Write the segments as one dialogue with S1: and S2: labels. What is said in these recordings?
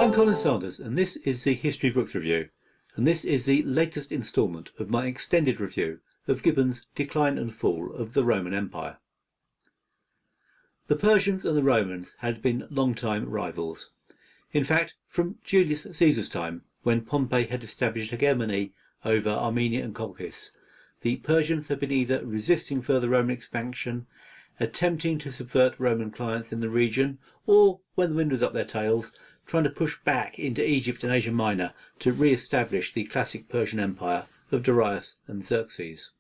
S1: I'm Colin Sanders, and this is the History Books Review, and this is the latest instalment of my extended review of Gibbon's Decline and Fall of the Roman Empire. The Persians and the Romans had been long-time rivals. In fact, from Julius Caesar's time, when Pompey had established hegemony over Armenia and Colchis, the Persians had been either resisting further Roman expansion, attempting to subvert Roman clients in the region, or, when the wind was up their tails, trying to push back into Egypt and Asia Minor to re-establish the classic Persian Empire of Darius and Xerxes.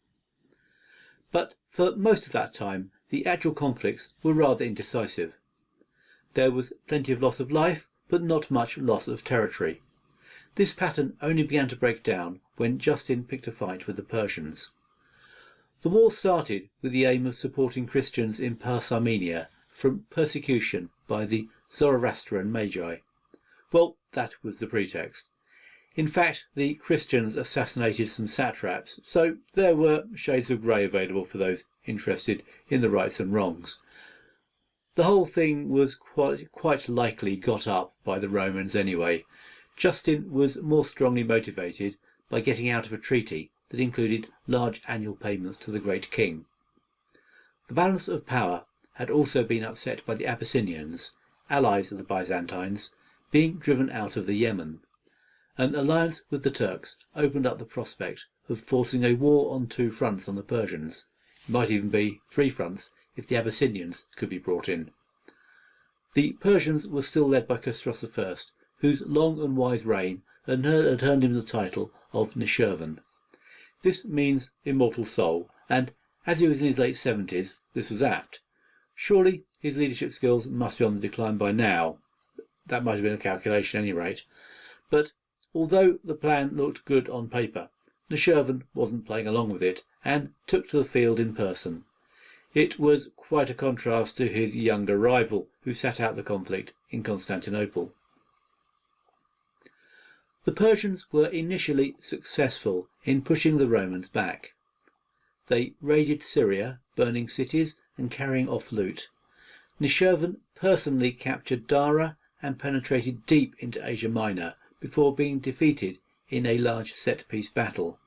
S1: But for most of that time, the actual conflicts were rather indecisive. There was plenty of loss of life, but not much loss of territory. This pattern only began to break down when Justin picked a fight with the Persians. The war started with the aim of supporting Christians in Pars Armenia from persecution by the Zoroastrian Magi. Well, that was the pretext. In fact, the Christians assassinated some satraps, so there were shades of grey available for those interested in the rights and wrongs. The whole thing was quite likely got up by the Romans anyway. Justin was more strongly motivated by getting out of a treaty that included large annual payments to the great king. The balance of power had also been upset by the Abyssinians, allies of the Byzantines, being driven out of the Yemen. An alliance with the Turks opened up the prospect of forcing a war on two fronts on the Persians. It might even be three fronts if the Abyssinians could be brought in. The Persians were still led by Khosrow I, whose long and wise reign had earned him the title of Nushirvan. This means immortal soul, and as he was in his late 70s, this was apt. Surely his leadership skills must be on the decline by now. That might have been a calculation at any rate. But although the plan looked good on paper, Nushirvan wasn't playing along with it and took to the field in person. It was quite a contrast to his younger rival, who sat out the conflict in Constantinople. The Persians were initially successful in pushing the Romans back. They raided Syria, burning cities and carrying off loot. Nushirvan personally captured Dara and penetrated deep into Asia Minor before being defeated in a large set-piece battle.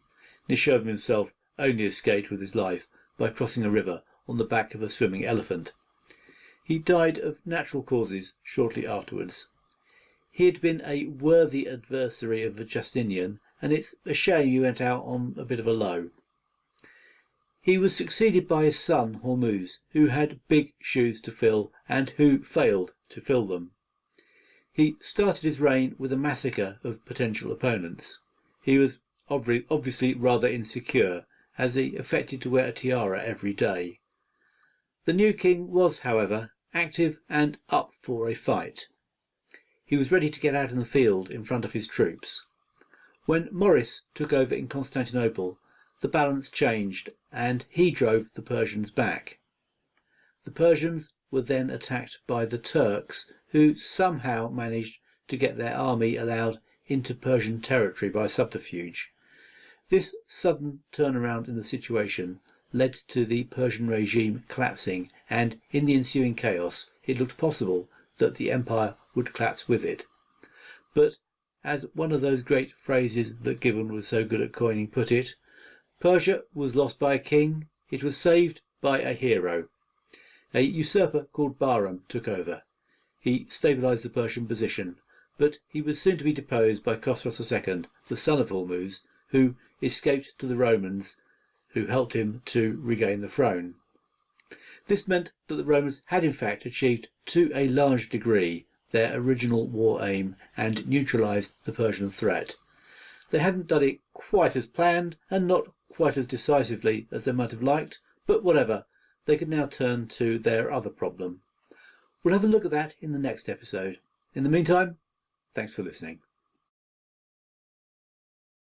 S1: Nushirvan himself only escaped with his life by crossing a river on the back of a swimming elephant. He died of natural causes shortly afterwards. He had been a worthy adversary of Justinian, and it's a shame he went out on a bit of a low. He was succeeded by his son Hormuz, who had big shoes to fill and who failed to fill them. He started his reign with a massacre of potential opponents. He was obviously rather insecure, as he affected to wear a tiara every day. The new king was, however, active and up for a fight. He was ready to get out in the field in front of his troops. When Maurice took over in Constantinople, the balance changed and he drove the Persians back. The Persians were then attacked by the Turks, who somehow managed to get their army allowed into Persian territory by subterfuge. This sudden turnaround in the situation led to the Persian regime collapsing, and in the ensuing chaos it looked possible that the empire would collapse with it. But, as one of those great phrases that Gibbon was so good at coining put it, Persia was lost by a king, it was saved by a hero. A usurper called Bahram took over. He stabilised the Persian position, but he was soon to be deposed by Khosrow II, the son of Hormuz, who escaped to the Romans, who helped him to regain the throne. This meant that the Romans had in fact achieved to a large degree their original war aim and neutralised the Persian threat. They hadn't done it quite as planned and not quite as decisively as they might have liked, but whatever, they could now turn to their other problem. We'll have a look at that in the next episode. In the meantime, thanks for listening.